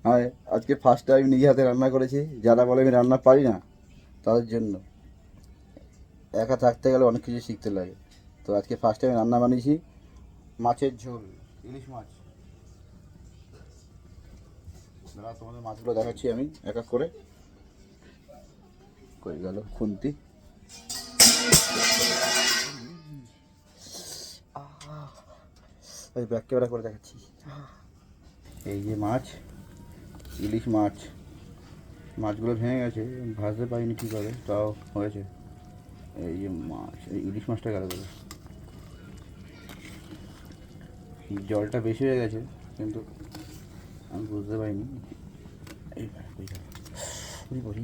হ্যাঁ, আজকে first time নিজে হাতে রান্না করেছি। যারা বলে আমি রান্না পারি না, তাদের জন্য। একা থাকতে গেলে অনেক কিছু শিখতে লাগে। তো আজকে ফার্স্ট টাইম রান্না বানিয়েছি মাছের ঝোল, ইলিশ মাছ। দাঁড়া, তোমাদের মাছগুলো দেখাচ্ছি আমি এক এক করে। কই গেল খুন্তি? ওই ব্যাক ক্যামেরা করে দেখাচ্ছি। এই যে মাছ, ইলিশ মাছ। মাছগুলো ভেঙে গেছে, ভাজতে পারিনি ঠিকভাবে, তাও হয়েছে। এই যে মাছ, এই ইলিশ মাছটা গেল বলে। জলটা বেশি হয়ে গেছে, কিন্তু আমি বুঝতে পারিনি। এই বলি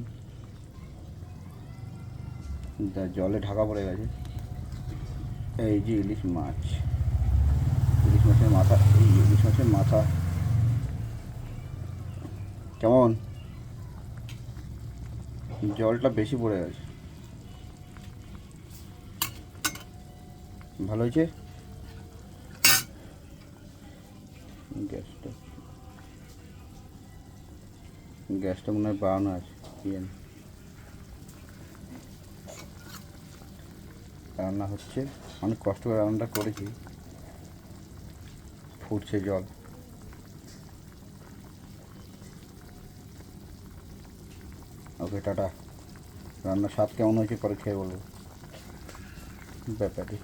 জলে ঢাকা পড়ে গেছে। এই যে ইলিশ মাছ, ইলিশ মাছের মাথা, এই ইলিশ মাছের মাথা কেমন? জলটা বেশি পড়ে গেছে। ভালো হয়েছে। গ্যাসটা গ্যাসটা মনে হয় বাড়ানো আছে, কি জানি। রান্না হচ্ছে, অনেক কষ্ট করে রান্নাটা করেছি। ফুটছে জল। ওকে, টাটা। রান্নার স্বাদ কেমন হয়েছে পরে খেয়ে বলবো। ব্যাপারই।